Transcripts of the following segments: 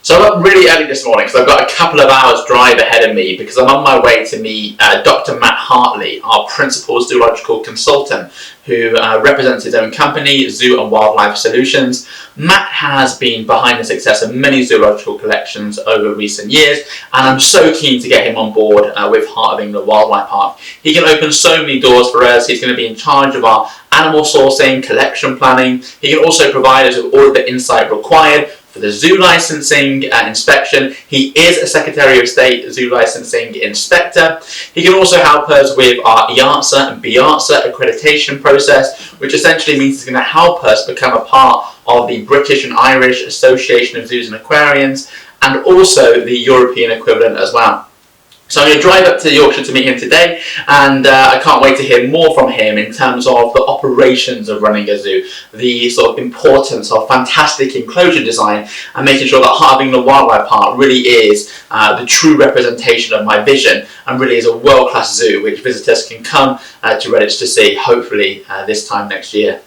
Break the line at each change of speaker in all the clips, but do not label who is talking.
So I'm up really early this morning because I've got a couple of hours drive ahead of me because I'm on my way to meet Dr. Matt Hartley, our principal zoological consultant, who represents his own company, Zoo and Wildlife Solutions. Matt has been behind the success of many zoological collections over recent years, and I'm so keen to get him on board with Heart of England Wildlife Park. He can open so many doors for us. He's going to be in charge of our animal sourcing, collection planning. He can also provide us with all of the insight required for the zoo licensing inspection. He is a Secretary of State zoo licensing inspector. He can also help us with our EARTSA and BIARTSA accreditation process, which essentially means he's going to help us become a part of the British and Irish Association of Zoos and Aquariums, and also the European equivalent as well. So I'm going to drive up to Yorkshire to meet him today, and I can't wait to hear more from him in terms of the operations of running a zoo, the sort of importance of fantastic enclosure design, and making sure that Heart of England Wildlife Park really is the true representation of my vision, and really is a world-class zoo which visitors can come to Redditch to see, hopefully this time next year.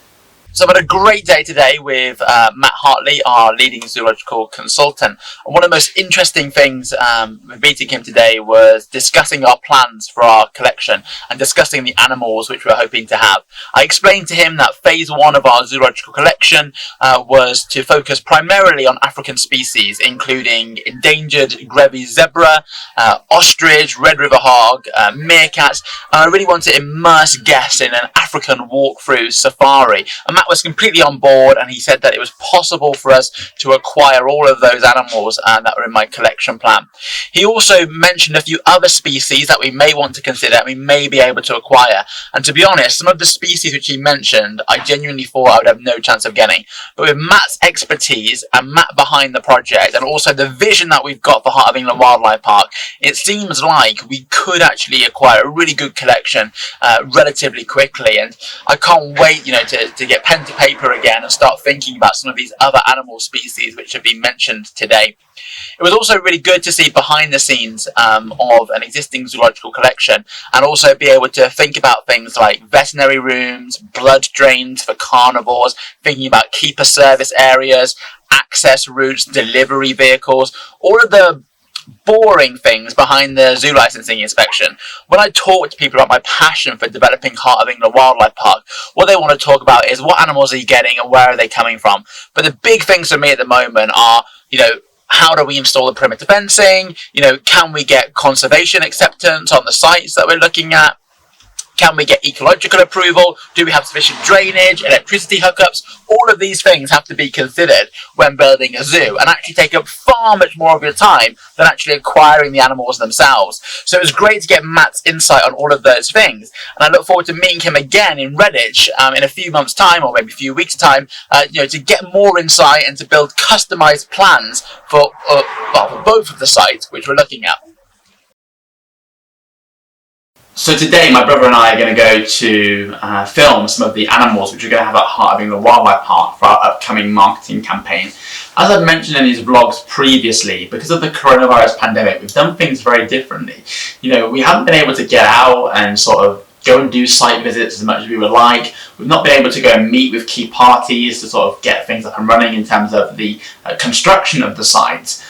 So I've had a great day today with Matt Hartley, our leading zoological consultant. And one of the most interesting things with meeting him today was discussing our plans for our collection and discussing the animals which we're hoping to have. I explained to him that phase 1 of our zoological collection was to focus primarily on African species, including endangered Grevy's zebra, ostrich, red river hog, meerkats. And I really want to immerse guests in an African walkthrough safari. And Matt was completely on board, and he said that it was possible for us to acquire all of those animals that were in my collection plan. He also mentioned a few other species that we may want to consider and we may be able to acquire. And to be honest, some of the species which he mentioned, I genuinely thought I would have no chance of getting. But with Matt's expertise and Matt behind the project, and also the vision that we've got for Heart of England Wildlife Park, it seems like we could actually acquire a really good collection relatively quickly. And I can't wait, to get pen to paper again and start thinking about some of these other animal species which have been mentioned today. It was also really good to see behind the scenes of an existing zoological collection, and also be able to think about things like veterinary rooms, blood drains for carnivores, thinking about keeper service areas, access routes, delivery vehicles, all of the boring things behind the zoo licensing inspection. When I talk to people about my passion for developing Heart of England Wildlife Park, what they want to talk about is what animals are you getting and where are they coming from. But the big things for me at the moment are, how do we install the perimeter fencing? Can we get conservation acceptance on the sites that we're looking at? Can we get ecological approval? Do we have sufficient drainage, electricity hookups? All of these things have to be considered when building a zoo, and actually take up far much more of your time than actually acquiring the animals themselves. So it was great to get Matt's insight on all of those things, and I look forward to meeting him again in Redditch in a few months' time, or maybe a few weeks' time, to get more insight and to build customised plans for both of the sites which we're looking at. So today my brother and I are going to go to film some of the animals which we're going to have at Heart of England Wildlife Park for our upcoming marketing campaign. As I've mentioned in these vlogs previously, because of the coronavirus pandemic, we've done things very differently. We haven't been able to get out and sort of go and do site visits as much as we would like. We've not been able to go and meet with key parties to sort of get things up and running in terms of the construction of the sites.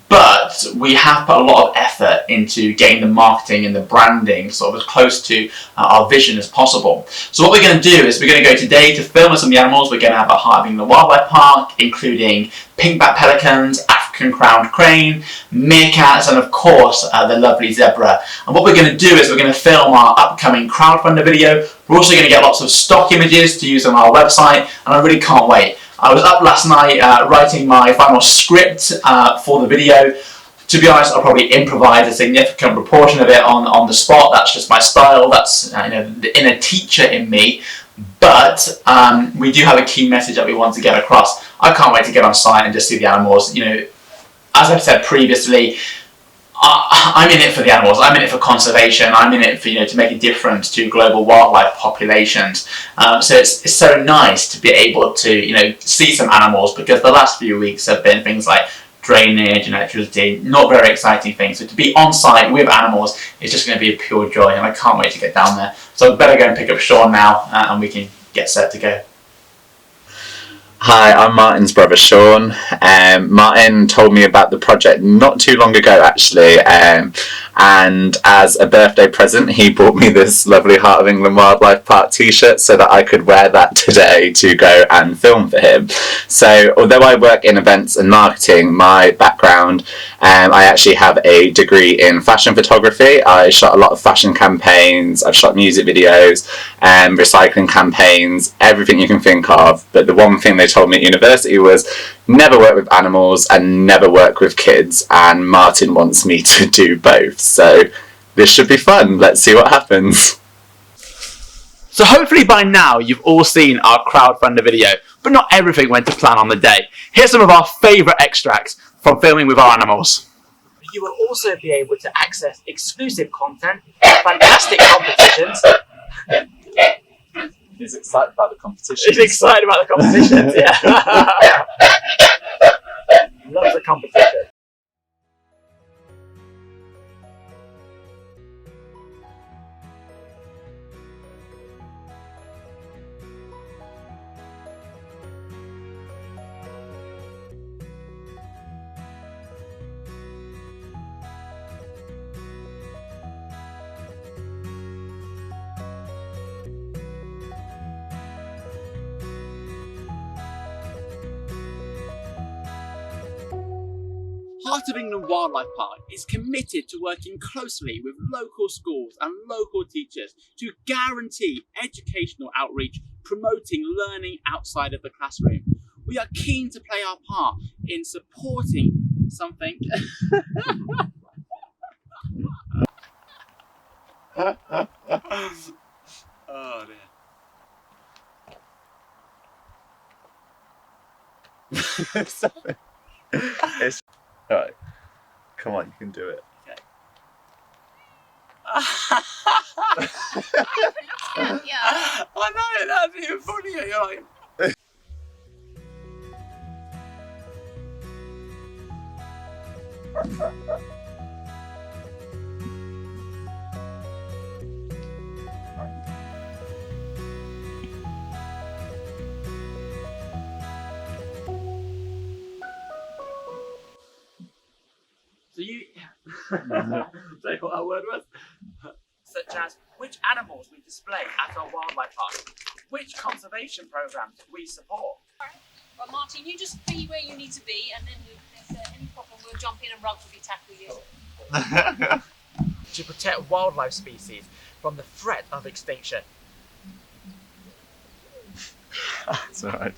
But we have put a lot of effort into getting the marketing and the branding sort of as close to our vision as possible. So what we're going to do is we're going to go today to film some of the animals we're going to have at Heart of England Wildlife Park, including pink-backed pelicans, African crowned crane, meerkats, and of course the lovely zebra. And what we're going to do is we're going to film our upcoming CrowdFunder video. We're also going to get lots of stock images to use on our website, and I really can't wait. I was up last night writing my final script for the video. To be honest, I'll probably improvise a significant proportion of it on the spot. That's just my style. That's the inner teacher in me. But we do have a key message that we want to get across. I can't wait to get on site and just see the animals. As I've said previously, I'm in it for the animals. I'm in it for conservation. I'm in it for to make a difference to global wildlife populations. So it's so nice to be able to see some animals, because the last few weeks have been things like drainage and electricity, not very exciting things. So to be on site with animals is just going to be a pure joy, and I can't wait to get down there. So I better go and pick up Sean now, and we can get set to go.
Hi, I'm Martin's brother Sean. Martin told me about the project not too long ago actually, and as a birthday present he bought me this lovely Heart of England Wildlife Park t-shirt so that I could wear that today to go and film for him. So although I work in events and marketing, my background, I actually have a degree in fashion photography. I shot a lot of fashion campaigns, I've shot music videos, recycling campaigns, everything you can think of, but the one thing they told me at university was never work with animals and never work with kids, and Martin wants me to do both, so this should be fun. Let's see what happens.
So hopefully by now you've all seen our CrowdFunder video, but not everything went to plan on the day. Here's some of our favourite extracts from filming with our animals.
You will also be able to access exclusive content, fantastic competitions.
He's excited about the competition.
He's excited about the competitions, yeah. Loves the competition.
Heart of England Wildlife Park is committed to working closely with local schools and local teachers to guarantee educational outreach, promoting learning outside of the classroom. We are keen to play our part in supporting something. Oh dear.
Stop it. Alright, come on, you can do it.
Okay.
Yeah.
I know, that's even funnier. You're like... So you... Say what that word was?
Such as which animals we display at our wildlife park, which conservation programs we support.
Well, Martin, you just be where you need to be, and then if there's any problem, we'll jump in and rugby tackle you.
To protect wildlife species from the threat of extinction.
That's alright.